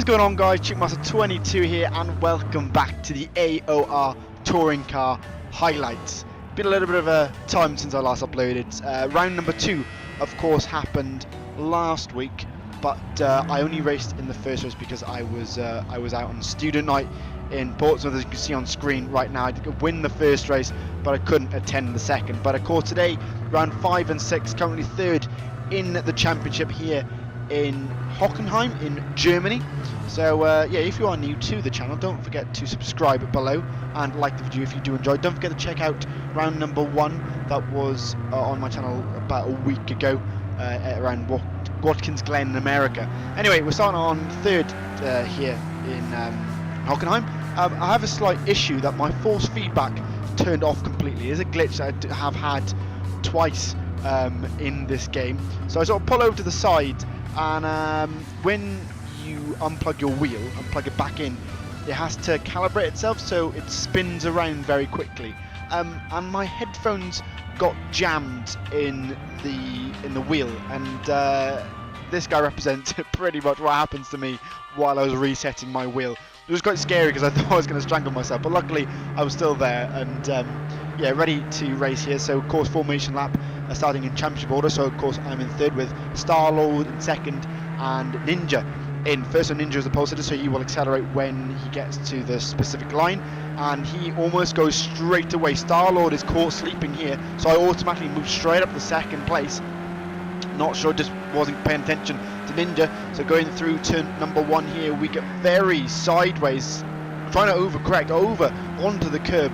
What is going on, guys? Chickmaster22 here, and welcome back to the AOR Touring Car Highlights. Been a little bit of a time since I last uploaded. Round number 2, of course, happened last week, but I only raced in the first race because I was out on student night in Portsmouth. As you can see on screen right now, I did win the first race, but I couldn't attend the second. But of course, today, round 5 and 6, currently third in the championship here in Hockenheim in Germany. So yeah, if you are new to the channel, don't forget to subscribe below and like the video if you do enjoy. Don't forget to check out round number 1 that was on my channel about a week ago around Watkins Glen in America. Anyway, we're starting on third here in Hockenheim. I have a slight issue that my force feedback turned off completely. It's a glitch that I have had twice in this game. So I sort of pull over to the side, and when you unplug your wheel and plug it back in, it has to calibrate itself, so it spins around very quickly. And my headphones got jammed in the wheel, and this guy represents pretty much what happens to me while I was resetting my wheel. It was quite scary because I thought I was going to strangle myself, but luckily I was still there, and yeah, ready to race here. So of course, formation lap starting in championship order. So of course I'm in third with Star-Lord in second and Ninja in first. So Ninja is the pole sitter, so he will accelerate when he gets to the specific line, and he almost goes straight away. Star-Lord is caught sleeping here, so I automatically move straight up to second place. Not sure, just wasn't paying attention to Ninja. So going through turn number 1 here, we get very sideways, trying to overcorrect over onto the curb.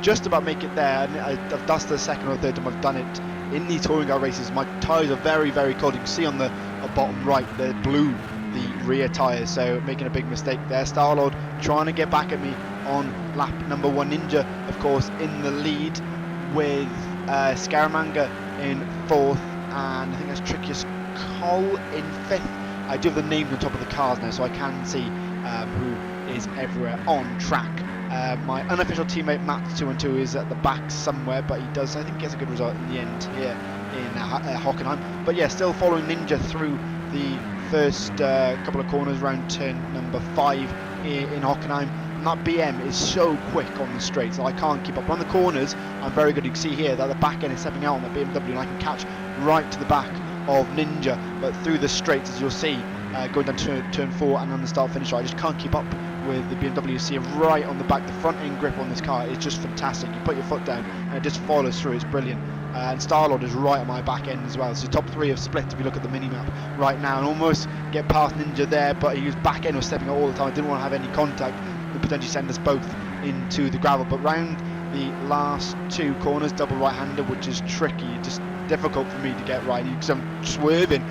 Just about make it there, and that's the second or third time I've done it in these touring car races. My tyres are very, very cold. You can see on the bottom right, they're blue, the rear tyres, so making a big mistake there. Star-Lord trying to get back at me on lap number 1. Ninja, of course, in the lead with Scaramanga in 4th, and I think that's Trickiest Cole in 5th. I do have the names on top of the cars now, so I can see who is everywhere on track. My unofficial teammate Matt212 is at the back somewhere, but I think he gets a good result in the end here in Hockenheim. But yeah, still following Ninja through the first couple of corners around turn number 5 in Hockenheim. And that BM is so quick on the straights that I can't keep up. On the corners, I'm very good. You can see here that the back end is stepping out on the BMW, and I can catch right to the back of Ninja. But through the straights, as you'll see, going down to turn 4 and on the start finish, I just can't keep up with the BMW. You see it right on the back. The front end grip on this car is just fantastic. You put your foot down and it just follows through. It's brilliant. And Star-Lord is right on my back end as well. So top 3 have split if you look at the mini-map right now, and almost get past Ninja there, but his back end was stepping out all the time. Didn't want to have any contact. Could potentially send us both into the gravel. But round the last 2 corners, double right-hander, which is tricky, just difficult for me to get right, because I'm swerving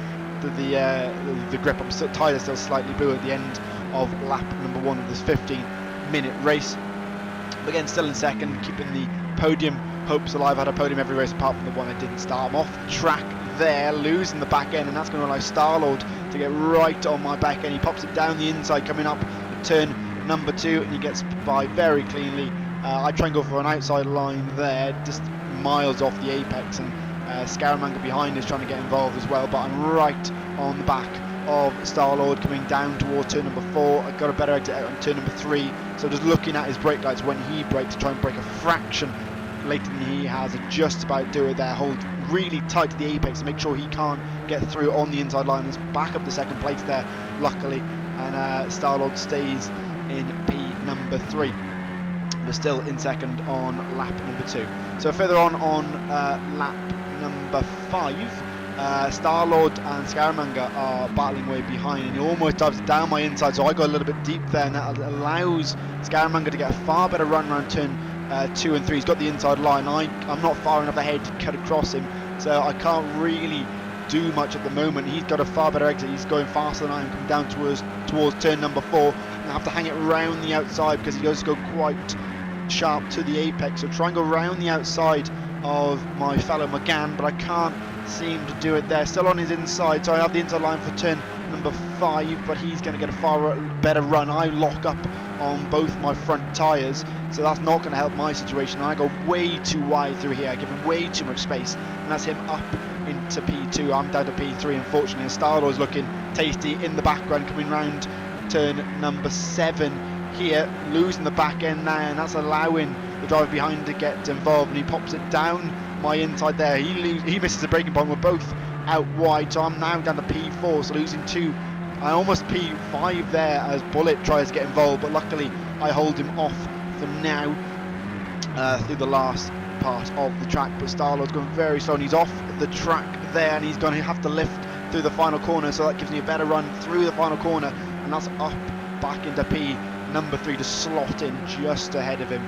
the grip. I'm still tyres still slightly blue at the end of lap number 1 of this 15-minute race. But again, still in second, keeping the podium hopes alive. I had a podium every race apart from the one I didn't start. I'm off the track there, losing the back end, and that's going to allow Star-Lord to get right on my back end. He pops it down the inside coming up turn number 2, and he gets by very cleanly. I try and go for an outside line there, just miles off the apex, and Scaramanga behind is trying to get involved as well, but I'm right on the back of Star-Lord coming down towards turn number 4. I got a better exit out on turn number 3, so just looking at his brake lights when he brakes, try and brake a fraction later than he has, and just about do it there. Hold really tight to the apex to make sure he can't get through on the inside line. It's back up to second place there, luckily, and Star-Lord stays in P number 3. We're still in second on lap number 2. So further on lap number 5, Star-Lord and Scaramanga are battling way behind, and he almost dives down my inside, so I go a little bit deep there, and that allows Scaramanga to get a far better run around turn 2 and 3. He's got the inside line. I'm not far enough ahead to cut across him, so I can't really do much at the moment. He's got a far better exit. He's going faster than I am, coming down towards turn number 4, and I have to hang it round the outside because he does go quite sharp to the apex. So try and go round the outside of my fellow McGann, but I can't seem to do it there. Still on his inside, so I have the inside line for turn number 5, but he's going to get a far better run. I lock up on both my front tyres, so that's not going to help my situation. I go way too wide through here. I give him way too much space, and that's him up into P2. I'm down to P3, unfortunately, and Star-Lord's looking tasty in the background, coming round turn number 7 here, losing the back end now, and that's allowing the driver behind to get involved, and he pops it down my inside there. He misses the braking point. We're both out wide, so I'm now down to P4, so losing 2. I almost P5 there as Bullet tries to get involved, but luckily I hold him off for now through the last part of the track. But Starlord's going very slow, and he's off the track there, and he's going to have to lift through the final corner, so that gives me a better run through the final corner, and that's up back into P number 3 to slot in just ahead of him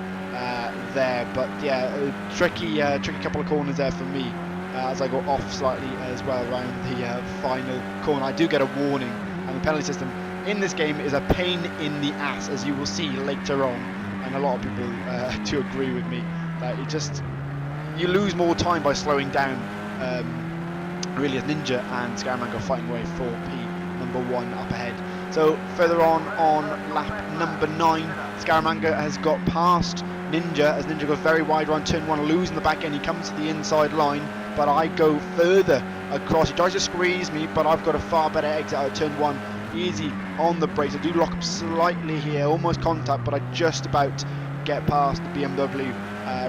there. But yeah, tricky couple of corners there for me as I go off slightly as well around the final corner. I do get a warning, and the penalty system in this game is a pain in the ass, as you will see later on, and a lot of people do agree with me that you lose more time by slowing down, really, as Ninja and Scaramanga are fighting away for P number 1 up ahead. So further on lap number 9, Scaramanga has got past Ninja as Ninja goes very wide around turn 1, losing the back end. He comes to the inside line, but I go further across. He tries to squeeze me, but I've got a far better exit out of turn 1. Easy on the brakes. I do lock up slightly here, almost contact, but I just about get past the BMW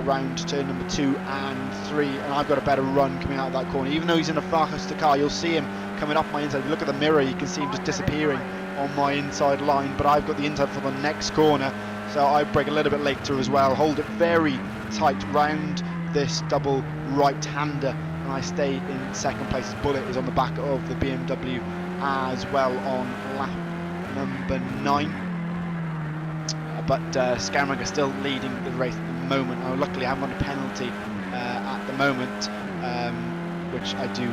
around turn number 2 and 3, and I've got a better run coming out of that corner. Even though he's in a faster car, you'll see him coming up my inside. If you look at the mirror, you can see him just disappearing on my inside line, but I've got the inside for the next corner, so I brake a little bit later as well, hold it very tight round this double right-hander, and I stay in second place as Bullet is on the back of the BMW as well on lap number 9. But Scaramanga still leading the race at the moment. Now, luckily I haven't got a penalty at the moment, which I do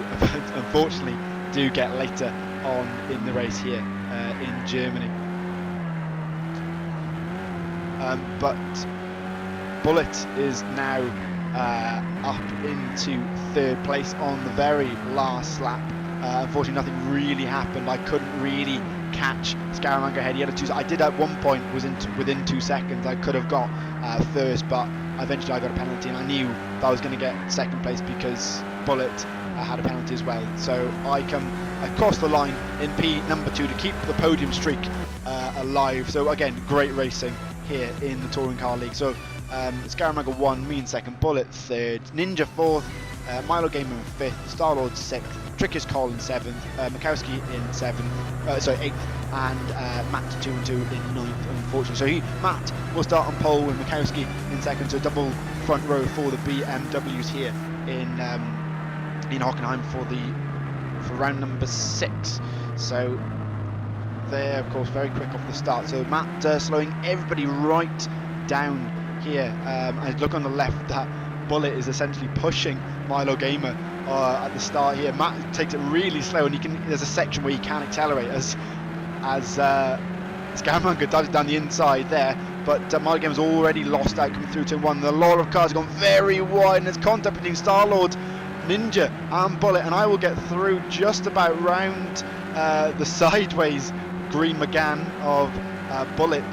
unfortunately do get later on in the race here in Germany. But Bullet is now up into 3rd place on the very last lap. Unfortunately, nothing really happened. I couldn't really catch Scaramanga ahead. He had a 2. I did at one point within 2 seconds. I could have got first, but eventually I got a penalty, and I knew that I was going to get 2nd place because Bullet had a penalty as well. So I come across the line in P number 2 to keep the podium streak alive. So again, great racing here in the Touring Car League. So Scaramanga 1, me in 2nd, Bullet 3rd, Ninja 4th, Milo Gamer in 5th, Starlord 6th, Trickus Cole in 7th, Mikowski in 8th, and Matt 2 and 2 in 9th, unfortunately. So Matt will start on pole with Mikowski in 2nd, so double front row for the BMWs here in Hockenheim for round number 6. So they're of course very quick off the start. So Matt slowing everybody right down here. I look on the left, that Bullet is essentially pushing Milo Gamer at the start here. Matt takes it really slow, and there's a section where he can accelerate as Scaramanga dives down the inside there, but Milo Gamer's already lost out coming through turn 1. A lot of cars have gone very wide, and there's contact between Starlord, Ninja and Bullet, and I will get through just about round the sideways Green McGann of Bullet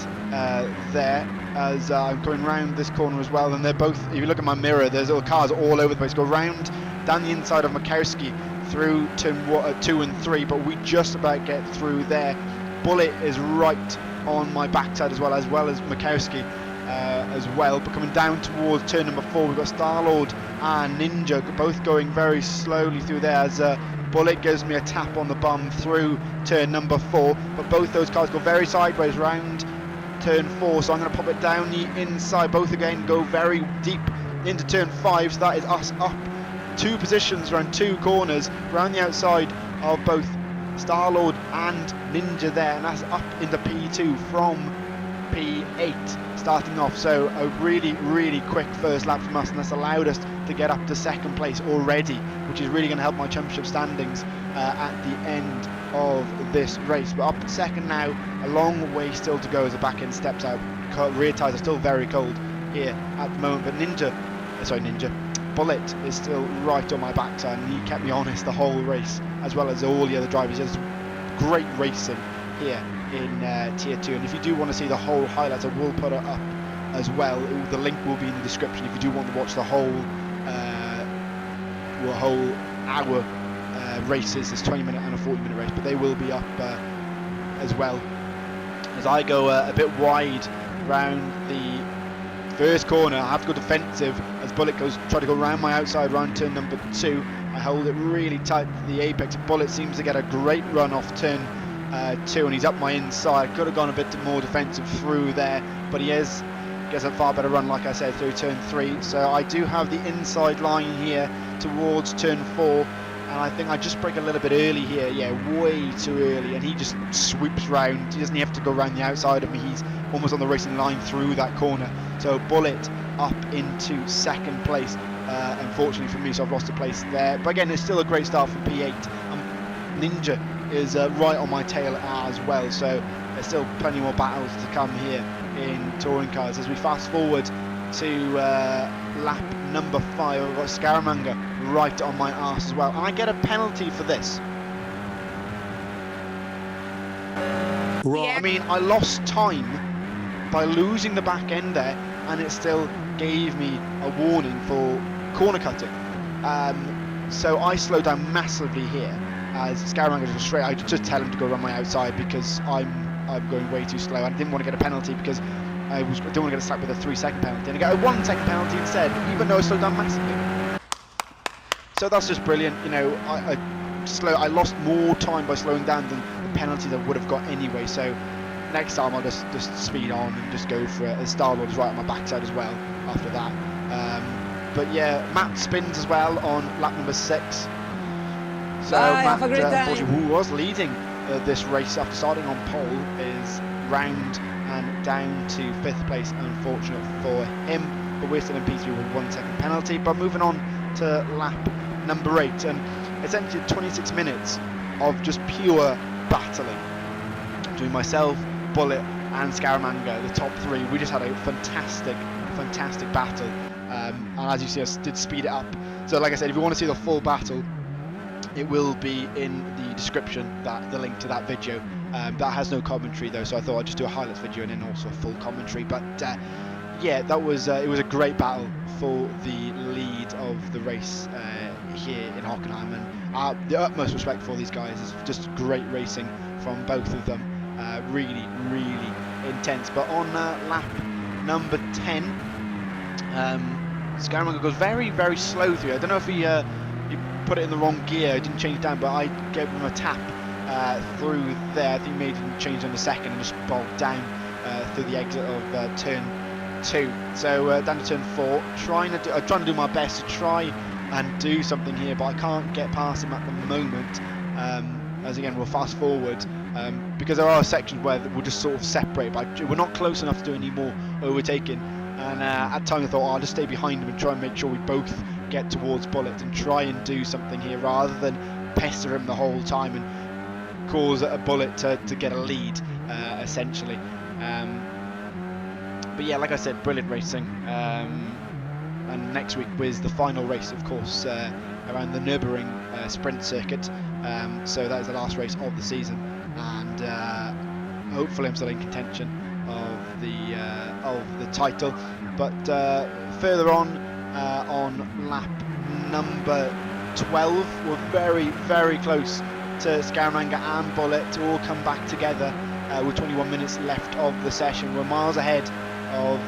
there, as I'm going round this corner as well. And they're both, if you look at my mirror, there's little cars all over the place. Go round down the inside of Mikowski through turn 2 and 3, but we just about get through there. Bullet is right on my backside as well as Mikowski as well. But coming down towards turn number 4, we've got Starlord and Ninja both going very slowly through there, as Bullet gives me a tap on the bum through turn number 4, but both those cars go very sideways round turn 4, so I'm going to pop it down the inside. Both again go very deep into turn 5, so that is us up 2 positions around 2 corners around the outside of both Starlord and Ninja there, and that's up into P2 from P8 starting off. So a really quick first lap from us, and that's allowed us to get up to 2nd place already, which is really going to help my championship standings at the end of this race. But up to 2nd now, a long way still to go as the back end steps out. Rear tyres are still very cold here at the moment, but Bullet is still right on my backside, and he kept me honest the whole race, as well as all the other drivers. Just great racing here in Tier 2, and if you do want to see the whole highlights, I will put it up as well. The link will be in the description if you do want to watch the whole hour races. There's 20-minute and a 40-minute race, but they will be up as well as I go a bit wide round the first corner. I have to go defensive as Bullet try to go around my outside round turn number 2. I hold it really tight to the apex. Bullet seems to get a great run off turn 2, and he's up my inside. Could have gone a bit more defensive through there, but he gets a far better run, like I said, through turn 3. So I do have the inside line here towards turn 4, and I think I just break a little bit early here. Yeah, way too early, and he just swoops round. He doesn't have to go around the outside of me. He's almost on the racing line through that corner. So Bullet up into second place. Unfortunately for me, so I've lost a place there. But again, it's still a great start for P8. Ninja is right on my tail as well. So there's still plenty more battles to come here in touring cars. As we fast forward to lap number 5, I've got Scaramanga right on my arse as well, and I get a penalty for this. I mean, I lost time by losing the back end there, and it still gave me a warning for corner cutting. So I slowed down massively here as Scaramanga goes straight. I just tell him to go around my outside because I'm going way too slow. I didn't want to get a penalty because I didn't want to get stuck with a 3-second penalty, and I got a 1-second penalty instead, even though I slowed down massively. So that's just brilliant. You know, I lost more time by slowing down than the penalties I would have got anyway. So next time I'll just speed on and just go for it. Star-Lord's right on my backside as well after that. But yeah, Matt spins as well on lap number 6. So Matt, unfortunately, who was leading this race after starting on pole, is round and down to 5th place. Unfortunate for him, but we're still in P3 with 1-second penalty. But moving on to lap number 8, and essentially 26 minutes of just pure battling between myself, Bullet and Scaramanga, the top 3. We just had a fantastic battle, and as you see, I did speed it up. So like I said, if you want to see the full battle, it will be in the description, the link to that video. That has no commentary though, so I thought I'd just do a highlights video and then also a full commentary. But yeah, that was it was a great battle for the lead of the race here in Hockenheim, and the utmost respect for these guys. It's just great racing from both of them. Really intense. But on lap number 10, Scaramanga goes very slow through. I don't know if he put it in the wrong gear, I didn't change down, but I gave him a tap through there. I think he made him change on the second and just bogged down through the exit of turn 2. So down to turn 4, I'm trying to do my best to try and do something here, but I can't get past him at the moment. As again, we'll fast forward because there are sections where we'll just sort of separate, but we're not close enough to do any more overtaking. And at times I thought, I'll just stay behind him and try and make sure we both get towards Bullet and try and do something here rather than pester him the whole time and cause a Bullet to get a lead, essentially. But yeah, like I said, brilliant racing. And next week was the final race, of course, around the Nürburgring sprint circuit. So that is the last race of the season, and hopefully I'm still in contention of the title. But further on lap number 12, we're very close to Scaramanga and Bullet to all come back together with 21 minutes left of the session. We're miles ahead of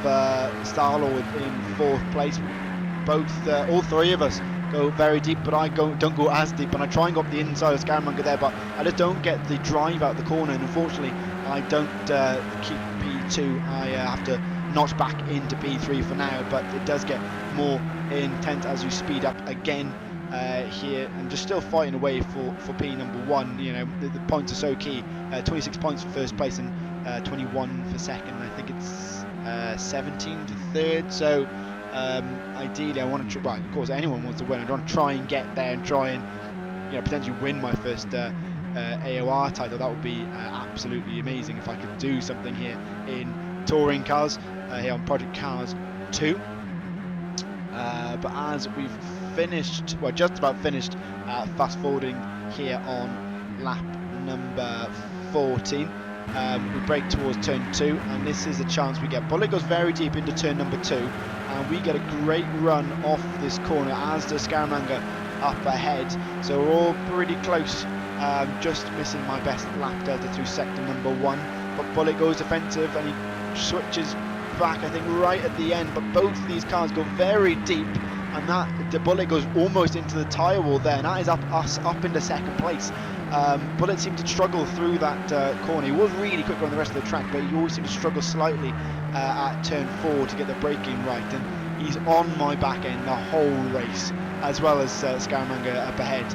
Star-Lord in 4th place. All 3 of us go very deep, but I don't go as deep, and I try and go up the inside of Scaramanga there, but I just don't get the drive out the corner, and unfortunately I don't keep P2. I have to notch back into P3 for now, but it does get more intense as you speed up again here, and just still fighting away for P number 1. You know, the points are so key. 26 points for 1st place and 21 for 2nd. I think it's 17 to 3rd. So ideally I want to try, of course anyone wants to win. I want to try and get there and try and, you know, potentially win my first AOR title. That would be absolutely amazing if I could do something here in touring cars, here on Project Cars 2. But as we've finished, well, just about finished, fast forwarding here on lap number 14, we break towards turn 2, and this is a chance we get. Bullet goes very deep into turn number 2, and we get a great run off this corner, as does Scaramanga up ahead. So we're all pretty close, just missing my best lap delta through sector number 1. but Bullet goes defensive and he switches back, I think, right at the end. But both of these cars go very deep, and that the Bullet goes almost into the tyre wall there, and that is us up into second place. Bullet seemed to struggle through that corner. He was really quicker on the rest of the track, but he always seemed to struggle slightly at turn 4 to get the braking right, and he's on my back end the whole race, as well as Scaramanga up ahead.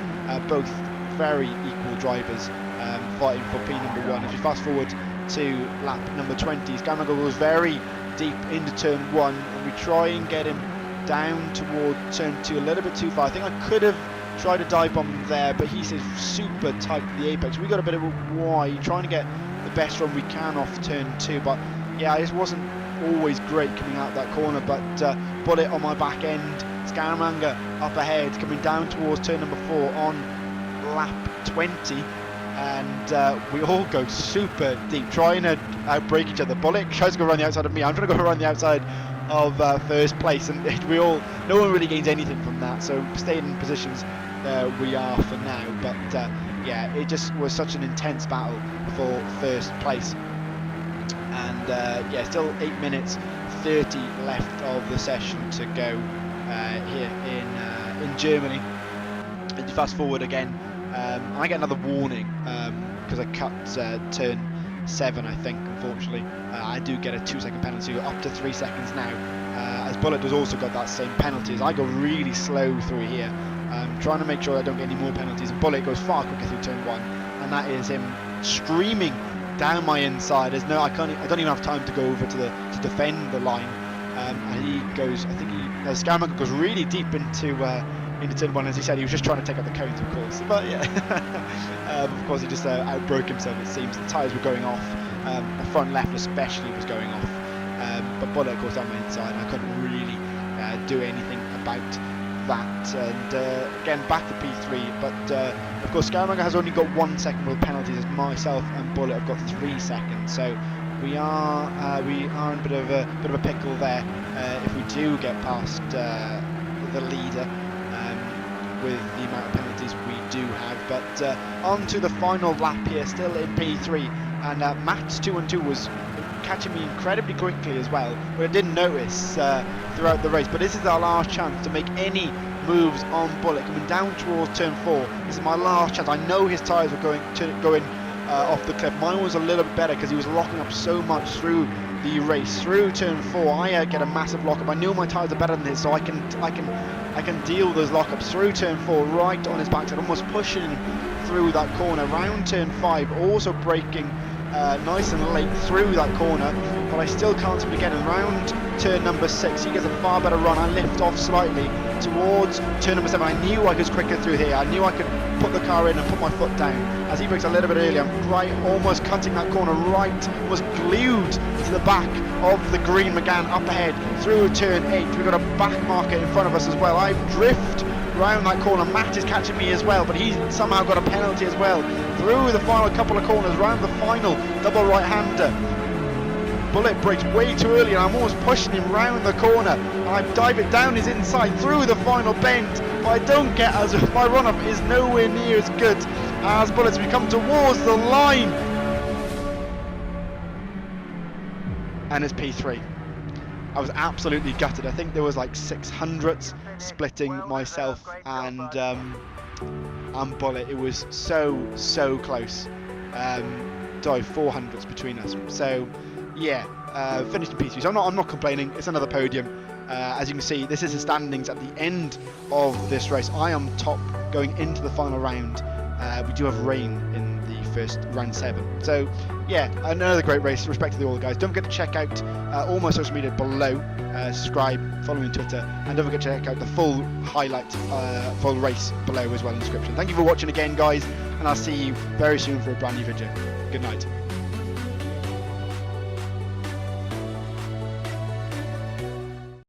Both very equal drivers fighting for P1. As we fast forward to lap number 20, Scaramanga goes very deep into turn 1, and we try and get him down toward turn 2 a little bit too far. I think I could have tried to dive bomb him there, but he's super tight to the apex. We got a bit of a wide, trying to get the best run we can off turn 2, but yeah, it wasn't always great coming out that corner. But Bullet on my back end, Scaramanga up ahead, coming down towards turn number 4 on lap 20, and we all go super deep, trying to outbrake each other. Bullet tries to go around the outside of me, I'm trying to go around the outside of first place, and no one really gains anything from that, so staying in positions we are for now. But yeah, it just was such an intense battle for first place, and yeah, still 8 minutes 30 left of the session to go here in Germany. And fast forward again, I get another warning because I cut turn 7, I think. Unfortunately, I do get a 2-second penalty, up to 3 seconds now, as Bullet has also got that same penalty. As I go really slow through here, trying to make sure I don't get any more penalties, and Bullet goes far quicker through turn 1, and that is him streaming down my inside. There's I don't even have time to go over to defend the line, and he goes, I think Scaramanga goes really deep into turn 1. As he said, he was just trying to take out the cones, of course, but yeah, of course he just outbroke himself, it seems. The tyres were going off, the front left especially was going off, but Bullet goes down my inside, and I couldn't really do anything about that. And again, back to P3, but of course Scaramanga has only got 1 second with penalties, as myself and Bullet have got 3 seconds, so we are in a bit of a pickle there if we do get past the leader with the amount of penalties we do have. But on to the final lap here, still in P3, and Matt's 2-2 was catching me incredibly quickly as well, but I didn't notice throughout the race. But this is our last chance to make any moves on Bullet, coming down towards turn 4. This is my last chance. I know his tyres were going off the cliff. Mine was a little bit better because he was locking up so much through the race. Through turn 4, I get a massive lockup. I knew my tyres are better than his, so I can deal those lockups through turn 4, right on his backside, almost pushing him through that corner. Round turn 5, also braking nice and late through that corner, but I still can't seem to get him. Round turn number 6, he gets a far better run. I lift off slightly towards turn number 7. I knew I was quicker through here. I knew I could put the car in and put my foot down. As he brakes a little bit early, I'm right, almost cutting that corner right, was glued to the back of the green McGann up ahead through turn 8. We've got a back marker in front of us as well. I drift round that corner. Matt is catching me as well, but he's somehow got a penalty as well through the final couple of corners, round the final double right-hander. Bullet brakes way too early, and I'm almost pushing him round the corner, and I dive it down his inside through the final bend, but I don't get, as my run-up is nowhere near as good as Bullet's. We come towards the line, and it's P3. I was absolutely gutted. I think there was like 600ths splitting myself and Bullet. It was so close. 400ths between us. So yeah, finished in P3. So I'm not complaining. It's another podium. As you can see, this is the standings at the end of this race. I am top going into the final round. We do have rain in the first round 7. So yeah, another great race. Respect to all the guys. Don't forget to check out all my social media below. Subscribe, follow me on Twitter, and don't forget to check out the full highlight, full race below as well in the description. Thank you for watching again, guys, and I'll see you very soon for a brand new video. Good night.